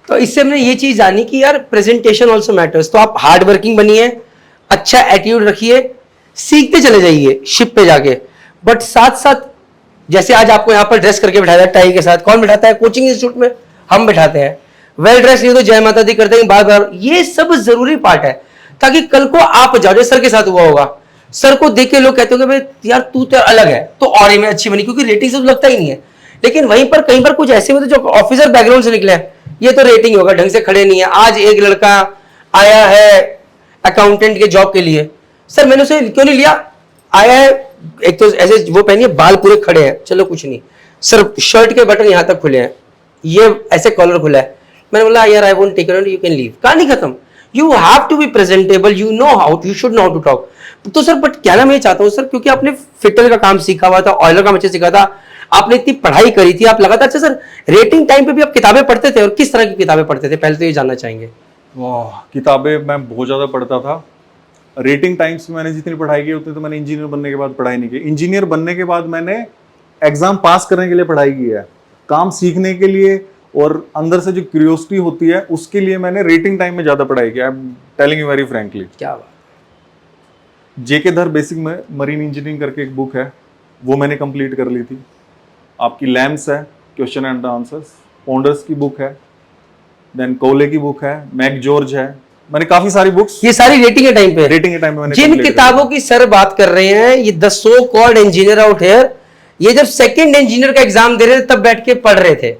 B: तो इससे हमने ये चीज जानी कि यार प्रेजेंटेशन ऑल्सो मैटर्स। तो आप हार्ड वर्किंग बनिए, अच्छा एटीट्यूड रखिए, सीखते चले जाइए शिप पे जाके। बट साथ साथ जैसे आज आपको यहाँ पर ड्रेस करके बिठाया टाई के साथ, कौन बिठाता है कोचिंग इंस्टीट्यूट में? हम बिठाते हैं। वेल ड्रेस नहीं तो जय माता दी करते हैं बार बार। ये सब जरूरी पार्ट है ताकि कल को आप जाओ, जैसे सर के साथ हुआ होगा, सर को देख के लोग कहते हो भाई यार तू तो अलग है, तो और में अच्छी बनी, क्योंकि रेटिंग से तो लगता ही नहीं है। लेकिन वहीं पर कहीं पर कुछ ऐसे होते जो ऑफिसर बैकग्राउंड से निकले हैं, ये तो रेटिंग होगा, ढंग से खड़े नहीं है। आज एक लड़का आया है अकाउंटेंट के जॉब के लिए, सर मैंने उसे क्यों नहीं लिया? आया है, एक तो ऐसे वो पहनिए, बाल पूरे खड़े हैं, चलो कुछ नहीं, सर शर्ट के बटन यहां तक खुले हैं, ये ऐसे कॉलर खुला है। मैंने बोला यार I won't take it, you can leave. कहानी खत्म। You have to be presentable, you know how, you should know how to talk. तो सर बट क्या ना मैं चाहता हूँ सर, क्योंकि आपने फिटर का काम सीखा हुआ था, ऑयलर का काम अच्छे सीखा था, आपने इतनी पढ़ाई करी थी, आप लगातार। अच्छा सर, रेटिंग टाइम पे भी आप किताबें पढ़ते थे, और किस तरह की किताबें पढ़ते थे? पहले तो ये जानना चाहेंगे।
A: किताबें मैं बहुत ज्यादा पढ़ता था। रेटिंग टाइम्स में मैंने जितनी पढ़ाई की उतनी तो मैंने इंजीनियर बनने के बाद पढ़ाई नहीं की। इंजीनियर बनने के बाद मैंने एग्जाम पास करने के लिए पढ़ाई की है, काम सीखने के लिए और अंदर से जो क्यूरियोसिटी होती है उसके लिए मैंने रेटिंग टाइम में ज्यादा पढ़ाई की। आई am telling you very frankly.
B: क्या बात।
A: जेके धर बेसिक में मरीन इंजीनियरिंग करके एक बुक है, वो मैंने कंप्लीट कर ली थी। आपकी लैम्स है, क्वेश्चन एंड आंसर्स, पॉन्डर्स की बुक है, देन कोले की बुक है, मैक जॉर्ज है। मैंने काफी सारी बुक्स,
B: ये सारी रेटिंग के टाइम पे,
A: रेटिंग के टाइम में मैंने
B: जिन
A: complete
B: किताबों की सर बात कर रहे हैं, ये the so called engineer out here, ये जब सेकंड इंजीनियर का एग्जाम दे रहे थे तब बैठ के पढ़ रहे थे।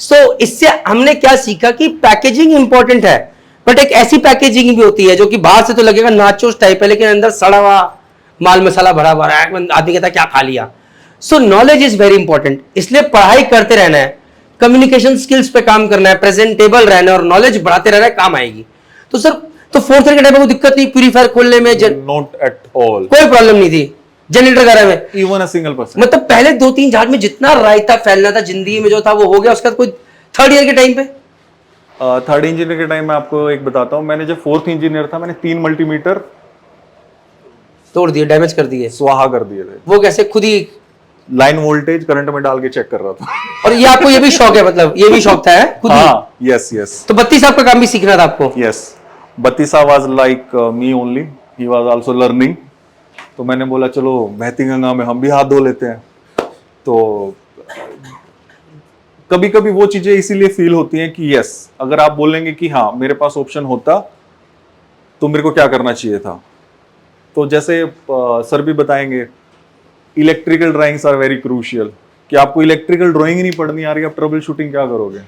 B: सो इससे हमने क्या सीखा कि पैकेजिंग इंपॉर्टेंट है, बट एक ऐसी पैकेजिंग भी होती है जो कि बाहर से तो लगेगा नाचोस टाइप है, लेकिन अंदर सड़ा हुआ माल मसाला भरा भरा है, आदमी कहता है क्या खा लिया। सो नॉलेज इज वेरी इंपॉर्टेंट, इसलिए पढ़ाई करते रहना है, कम्युनिकेशन स्किल्स पे काम करना है, प्रेजेंटेबल रहना है और नॉलेज बढ़ाते रहना है, काम आएगी। तो सर तो फोर्थ ईयर के टाइम में कोई दिक्कत नहीं, प्यूरीफायर खोलने में?
A: नॉट एट ऑल,
B: कोई प्रॉब्लम नहीं थी जनरेटर वगैरह में?
A: Even a single person.
B: मतलब पहले 2-3 जहाज में जितना रायता फैलना था जिंदगी में जो था वो हो गया। उसके बाद कोई थर्ड ईयर के टाइम पे?
A: थर्ड इंजीनियर के टाइम में आपको एक बताता हूँ, मैंने जब फोर्थ इंजीनियर था मैंने 3 मल्टीमीटर
B: तोड़ दिए, डैमेज कर दिए।
A: स्वाहा कर दिए थे।
B: वो कैसे? खुद ही
A: लाइन वोल्टेज करंट में डाल के चेक कर रहा था।
B: और ये आपको ये भी शौक है, मतलब ये भी शौक था है खुद ही?
A: हाँ, यस यस
B: तो 32 साहब का काम भी सीखना था आपको?
A: यस। बत्तीसा was like me only, he was also learning. तो मैंने बोला चलो बहती गंगा में हम भी हाथ धो लेते हैं। तो कभी कभी वो चीजें इसीलिए फील होती हैं कि यस, अगर आप बोलेंगे कि हाँ मेरे पास ऑप्शन होता तो मेरे को क्या करना चाहिए था। तो जैसे सर भी बताएंगे, electrical drawings are very crucial. कि आपको इलेक्ट्रिकल ड्राइंग ही नहीं पढ़नी आ रही, आप ट्रबल शूटिंग क्या करोगे?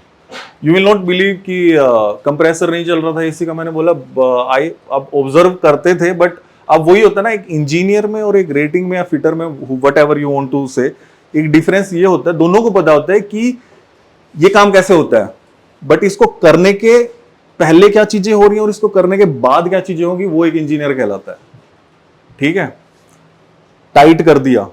A: यू विल नॉट बिलीव कि कंप्रेसर नहीं चल रहा था एसी का। मैंने बोला अब ऑब्जर्व करते थे, बट अब वही होता है ना, एक इंजीनियर में और एक रेटिंग में या फिटर में, whatever you want to say, एक डिफरेंस ये होता है, दोनों को पता होता है कि ये काम कैसे होता है, बट इसको करने के पहले क्या चीजें हो रही हैं और इसको करने के बाद क्या चीजें होंगी, वो एक इंजीनियर कहलाता है। ठीक है, टाइट कर दिया,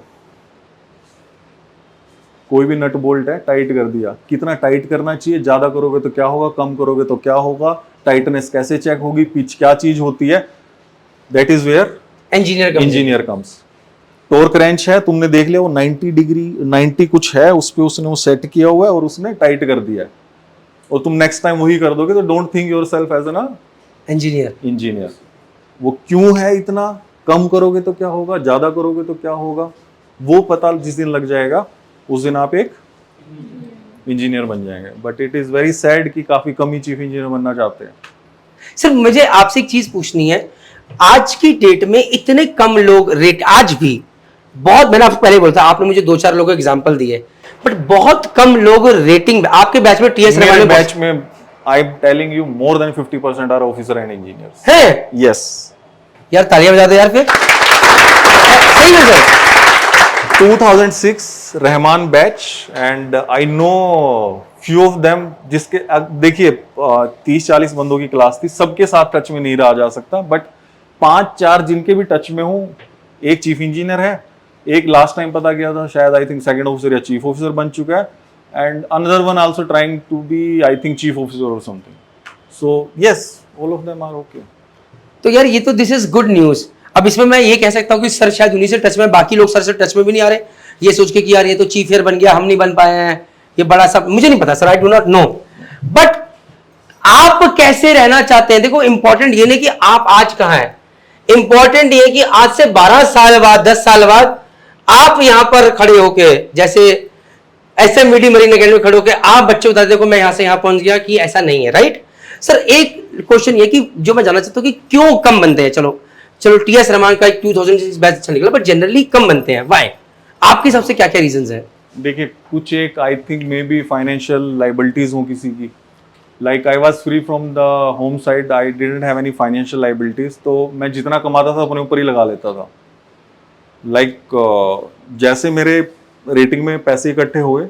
A: कोई भी नट बोल्ट है, टाइट कर दिया। कितना टाइट करना चाहिए, ज्यादा करोगे तो क्या होगा, कम करोगे तो क्या होगा, टाइटनेस कैसे चेक होगी, पिच क्या चीज होती है, that is where engineer comes. Torque wrench है, तुमने देख लिया वो 90 डिग्री 90 कुछ है, उस पे उसने वो सेट किया हुआ है और उसने टाइट कर दिया है, और तुम नेक्स्ट टाइम वही कर दोगे, तो don't think yourself as an engineer. वो क्यों है इतना, कम करोगे तो क्या होगा, ज्यादा करोगे तो क्या होगा, वो पता जिस दिन लग जाएगा उस दिन आप एक इंजीनियर बन जाएंगे। But it is very sad कि काफी कम ही चीफ इंजीनियर बनना चाहते हैं।
B: सर मुझे आपसे एक चीज पूछनी है, आज की डेट में इतने कम लोग रेट, आज भी बहुत, मैंने आपको पहले बोला था, आपने मुझे 2-4 लोगों के एग्जांपल दिए, बट बहुत कम लोग रेटिंग। आपके बैच में टीएस
A: मेरे बैच में I am telling you more than 50% are officer and engineers
B: है।
A: यस
B: यार तालियां बजा दो यार फिर। सही है sir.
A: 2006 Rahman batch and I know few of them, जिसके देखिए 30-40 बंदों की क्लास थी, सबके साथ टच में नहीं रहा जा सकता, बट 5-4 जिनके भी टच में हूं, एक चीफ इंजीनियर है, एक लास्ट टाइम पता किया था शायद आई थिंक सेकंड ऑफिसर या चीफ ऑफिसर बन चुका है, and another one also trying to be I think chief officer और something. So yes, all of them are okay.
B: तो यार ये तो दिस इज गुड न्यूज। अब इसमें मैं ये कह सकता हूँ कि सर शायद उन्हीं से टच में, बाकी लोग सर से टच में भी नहीं आ रहे, ये सोच के कि यार ये तो चीफ एयर बन गया, हम नहीं बन पाए हैं, ये बड़ा सा, मुझे नहीं पता sir, I do not know. But आप कैसे रहना चाहते हैं? देखो इंपॉर्टेंट ये नहीं कि आप आज कहां हैं, इंपॉर्टेंट ये कि आज से 12 साल बाद, 10 साल बाद आप यहां पर खड़े होके, जैसे SMVD मरीन अकेडमी में खड़े होके आप बच्चे बताते देखो मैं यहां से यहां पहुंच गया, कि ऐसा नहीं है, राइट सर। एक क्वेश्चन ये कि जो मैं जानना चाहता हूं कि क्यों कम बनते हैं? चलो TS रहमान का 2006 बैच अच्छा निकला, बट जनरली कम बनते हैं, व्हाई? आपके हिसाब से क्या क्या रीजंस हैं?
A: देखिए कुछ एक आई think may be financial liabilities हो किसी की, like I was free from the home side, I didn't have any financial liabilities, तो मैं जितना कमाता था अपने ऊपर ही लगा लेता था। लाइक जैसे मेरे रेटिंग में पैसे इकट्ठे हुए,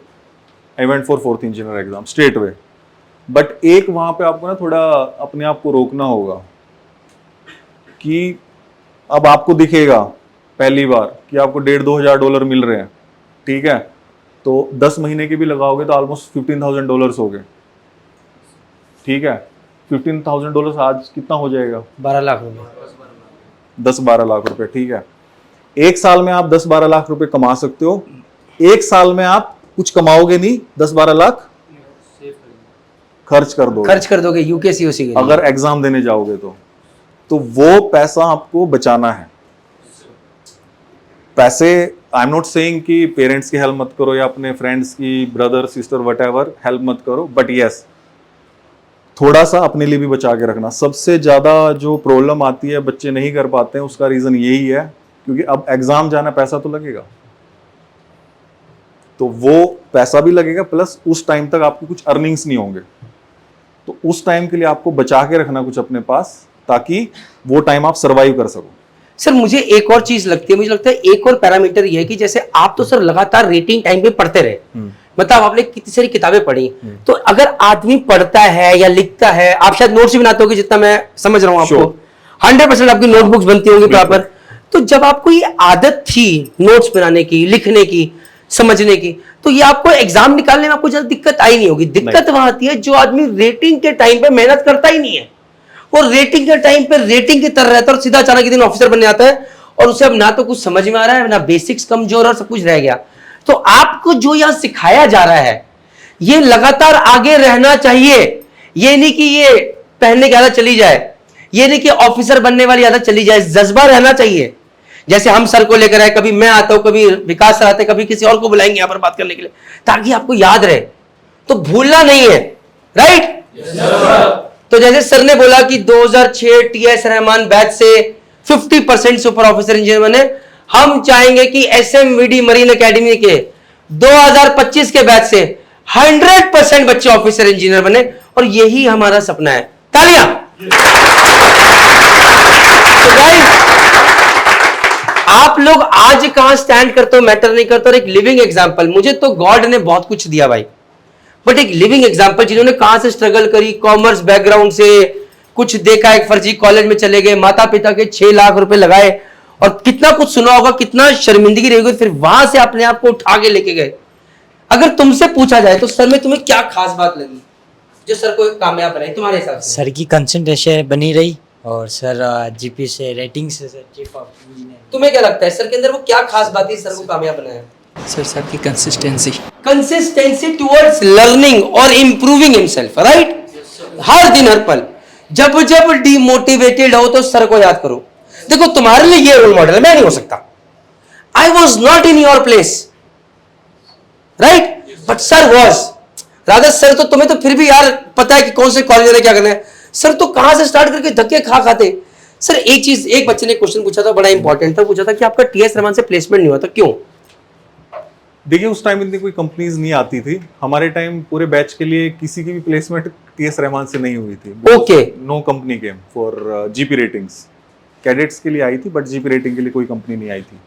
A: I went for 4th engineer exam straight way. But एक वहाँ पे आपको ना थोड़ा अपने आप को रोकना होगा कि अब आपको दिखेगा पहली बार कि आपको $1,500-2,000 मिल रहे हैं, ठीक है, तो 10 महीने के भी लगाओगे तो ऑलमोस्ट $15,000 हो गए, ठीक है। $15,000 आज कितना हो जाएगा?
B: 12 लाख रुपए,
A: 10-12 लाख रुपए, ठीक है। एक साल में आप 10-12 लाख रुपए कमा सकते हो। एक साल में आप कुछ कमाओगे नहीं, 10-12 लाख खर्च कर दोगे
B: UKCOC के लिए।
A: अगर एग्जाम देने जाओगे तो वो पैसा आपको बचाना है। पैसे, आई एम नॉट सेइंग कि पेरेंट्स की हेल्प मत करो या अपने फ्रेंड्स की, ब्रदर सिस्टर व्हाटएवर हेल्प मत करो, बट यस थोड़ा सा अपने लिए भी बचा के रखना। सबसे ज्यादा जो प्रॉब्लम आती है बच्चे नहीं कर पाते हैं, उसका रीजन यही है क्योंकि अब एग्जाम जाना, पैसा तो लगेगा, तो वो पैसा भी लगेगा प्लस उस टाइम तक आपकी कुछ अर्निंग्स नहीं होंगे, तो उस टाइम के लिए आपको बचा के रखना कुछ अपने पास, ताकि वो टाइम आप सर्वाइव कर सको।
B: सर मुझे एक और चीज लगती है, मुझे लगता है एक और पैरामीटर ये है कि जैसे आप तो सर लगातार रेटिंग टाइम पे पढ़ते रहे, मतलब आपने कितनी सारी किताबें पढ़ी, तो अगर आदमी पढ़ता है या लिखता है, आप शायद नोट्स भी बनाते होंगे जितना मैं समझ रहा हूं आपको, 100% आपकी नोटबुक्स बनती होंगी प्रॉपर। तो जब आपको ये आदत थी नोट्स बनाने की, लिखने की, समझने की, तो ये आपको एग्जाम निकालने में आपको ज्यादा दिक्कत आई नहीं होगी। दिक्कत वहां आती है जो आदमी रेटिंग के टाइम पे मेहनत करता ही नहीं है, और रेटिंग के टाइम पे रेटिंग की तरह रहता है, और सीधा अचानक एक दिन ऑफिसर बनने आता है और उसे अब ना तो कुछ समझ में आ रहा है, ना बेसिक्स कमजोर, और सब कुछ रह गया। तो आपको जो यहां सिखाया जा रहा है, ये लगातार आगे रहना चाहिए। ये नहीं कि ये पहनने की आदत चली जाए, ये नहीं कि ऑफिसर बनने वाली आदत चली जाए, जज्बा रहना चाहिए। जैसे हम सर को लेकर आए, कभी मैं आता हूं, कभी विकास सर आते, कभी किसी और को बुलाएंगे यहां पर बात करने के लिए, ताकि आपको याद रहे, तो भूलना नहीं है, राइट? तो जैसे सर ने बोला कि 2006 TS रहमान बैच से 50% सुपर ऑफिसर इंजीनियर बने, हम चाहेंगे कि SMVD मरीन एकेडमी के 2025 के बैच से 100% बच्चे ऑफिसर इंजीनियर बने, और यही हमारा सपना है। तालियां। तो गाइस, आप लोग आज कहां स्टैंड करते हो मैटर नहीं करता, और एक लिविंग एग्जांपल, मुझे तो गॉड ने बहुत कुछ दिया भाई, बट एक लिविंग एग्जांपल, जिन्होंने कहां से स्ट्रगल करी, कॉमर्स बैकग्राउंड से, कुछ देखा, एक फर्जी कॉलेज में चले गए, माता पिता के 6 लाख रुपए लगाए, और कितना कुछ सुना होगा, कितना शर्मिंदगी रही होगी, फिर वहां से अपने आप को उठा के लेके गए। अगर तुमसे पूछा जाए तो सर में तुम्हें क्या खास बात लगी जो सर को कामयाब बनाई तुम्हारे हिसाब से?
C: सर की कंसंट्रेशन बनी रही, और सर GP से, रेटिंग से, सर चीफ ऑफ इंजीनियर।
B: तुम्हें क्या लगता है सर के अंदर वो क्या खास बात है सर को कामयाब बनाया?
C: सर की
B: कंसिस्टेंसी टुवर्ड्स लर्निंग और इंप्रूविंग हिमसेल्फ, राइट? हर दिन हर पल, जब जब डिमोटिवेटेड हो तो सर को याद करो। देखो तुम्हारे लिए ये रोल मॉडल है, मैं नहीं हो सकता, I was not in your place, right, but sir was. Radha sir तो तुम्हें तो फिर भी यार पता है कि कौन से कॉलेज में क्या करना है, सर तो कहां से स्टार्ट करके धक्के खा खाते। सर एक चीज, एक बच्चे ने क्वेश्चन पूछा था, बड़ा इंपॉर्टेंट था, पूछा था कि आपका TS रहमान से प्लेसमेंट नहीं हुआ था, क्यों?
A: देखिए उस टाइम इतनी कोई कंपनीज नहीं आती थी, हमारे टाइम पूरे बैच के लिए किसी की भी प्लेसमेंट TS रहमान से नहीं हुई थी।
B: Okay,
A: no company came for GP ratings, cadets के लिए आई थी, बट GP रेटिंग के लिए कोई कंपनी नहीं आई थी।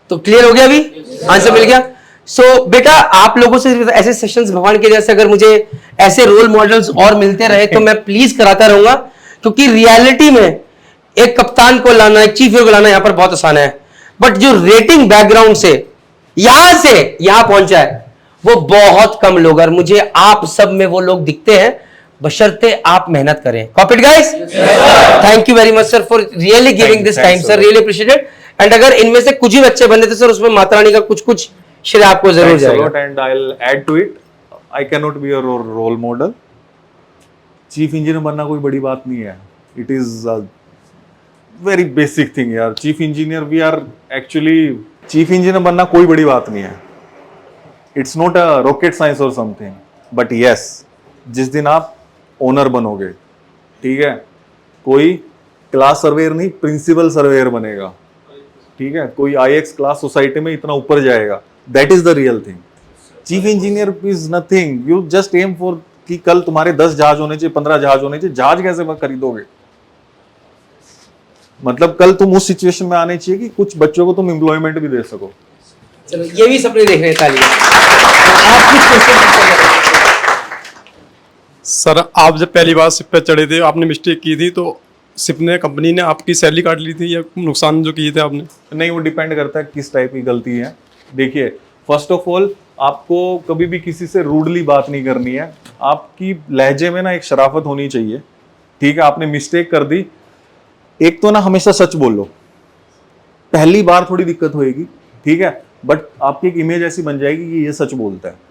B: तो क्लियर हो गया, अभी आंसर मिल गया। सो बेटा, आप लोगों से ऐसे सेशंस भगवान के जैसे अगर मुझे ऐसे रोल मॉडल्स और मिलते रहे तो मैं प्लीज कराता रहूंगा, क्योंकि रियलिटी में एक कप्तान को लाना, एक चीफ को लाना यहाँ पर बहुत आसान है, बट जो रेटिंग बैकग्राउंड से यहां पहुंचा है वो बहुत कम लोग, और मुझे आप सब में वो लोग दिखते हैं, बशर्ते आप मेहनत करें। Copy it guys, thank thank you very much sir for really giving this time sir, really appreciated. And अगर इनमें से कुछ ही बच्चे बने थे सर, उसमें माता रानी का कुछ कुछ श्रेय आपको जरूर जाएगा।
A: And I will add to it, I can not be your role model. Chief engineer बनना कोई बड़ी बात नहीं है, it is very basic thing यार। Chief engineer we are actually, chief engineer बनना कोई बड़ी बात नहीं है, it's not a rocket science और समथिंग। बट यस, जिस दिन आप ओनर बनोगे, ठीक है, कोई क्लास सर्वेयर नहीं, प्रिंसिपल सर्वेयर बनेगा, ठीक है, कोई आईएक्स क्लास सोसाइटी में इतना ऊपर जाएगा, that is the real thing. Chief engineer is nothing, you just aim for कि कल तुम्हारे 10 जहाज होने चाहिए, 15 जहाज होने चाहिए। जहाज कैसे खरीदोगे? मतलब कल तुम उस सिचुएशन में आने चाहिए कि कुछ बच्चों को तुम एम्प्लॉयमेंट भी दे सको।
B: चलो ये भी सपने देख रहे हैं, तालियां। आप कुछ क्वेश्चन
D: सर, आप जब पहली बार शिप पे चढ़े थे, आपने मिस्टेक की थी, तो शिप ने, कंपनी ने आपकी सैलरी काट ली थी या नुकसान जो किए थे आपने?
A: नहीं, वो डिपेंड करता है किस टाइप की गलती है। देखिए, फर्स्ट ऑफ ऑल आपको कभी भी किसी से रूडली बात नहीं करनी है। आपकी लहजे में ना एक शराफत होनी चाहिए, ठीक है। आपने मिस्टेक कर दी, एक तो ना हमेशा सच बोलो। पहली बार थोड़ी दिक्कत होएगी, ठीक है, बट आपकी एक इमेज ऐसी बन जाएगी कि ये सच बोलता है।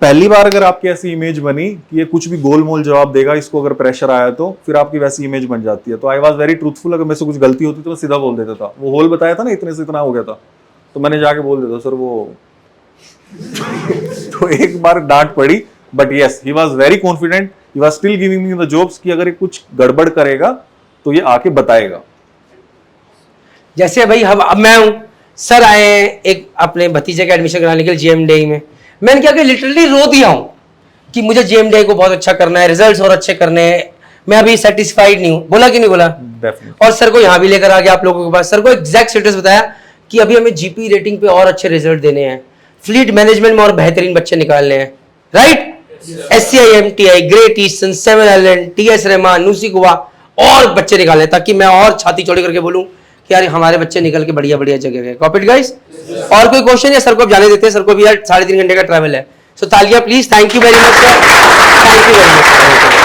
A: पहली बार अगर आपकी ऐसी इमेज बनी कि ये कुछ भी गोल मोल जवाब देगा, इसको अगर प्रेशर आया तो फिर आपकी वैसी इमेज बन जाती है। तो आई वॉज वेरी ट्रूथफुल, अगर मेरे से कुछ गलती होती तो मैं सीधा बोल देता था। वो होल बताया था ना, इतने से इतना हो गया था, तो मैंने जाके बोल देता सर वो तो एक बार डांट पड़ी, but yes, he was very confident, he was still giving me the jobs कि अगर ये कुछ गड़बड़ करेगा तो ये आके बताएगा।
B: जैसे भाई अब मैं हूं सर, आए हैं एक अपने भतीजे का एडमिशन कराने के लिए जेएमडीआई में। मैंने क्या कि लिटरली रो दिया हूं कि मुझे जेएमडीआई को बहुत अच्छा करना है, रिजल्ट्स और अच्छे करने हैं, मैं अभी सेटिस्फाइड नहीं हूं। बोला कि नहीं बोला?
A: डेफिनेटली।
B: और सर को यहां भी लेकर आ गया आप लोगों के पास, सर को एग्जैक्ट स्टेटस बताया कि अभी हमें जीपी रेटिंग पे और अच्छे रिजल्ट देने हैं, फ्लीट मैनेजमेंट में और बेहतरीन बच्चे निकालने हैं, right? SCIM, TI, great eastern, 7 island, TS Rahman, NUSI Goa और बच्चे निकालने, ताकि मैं और छाती चौड़ी करके बोलूं कि यार हमारे बच्चे निकल के बढ़िया बढ़िया जगह गए। Copied guys? और कोई क्वेश्चन है? सर को अब जाने देते हैं, सर को भी यार 3.5 घंटे का ट्रैवल है। सो तालियां please. Thank you very much sir, thank you very much.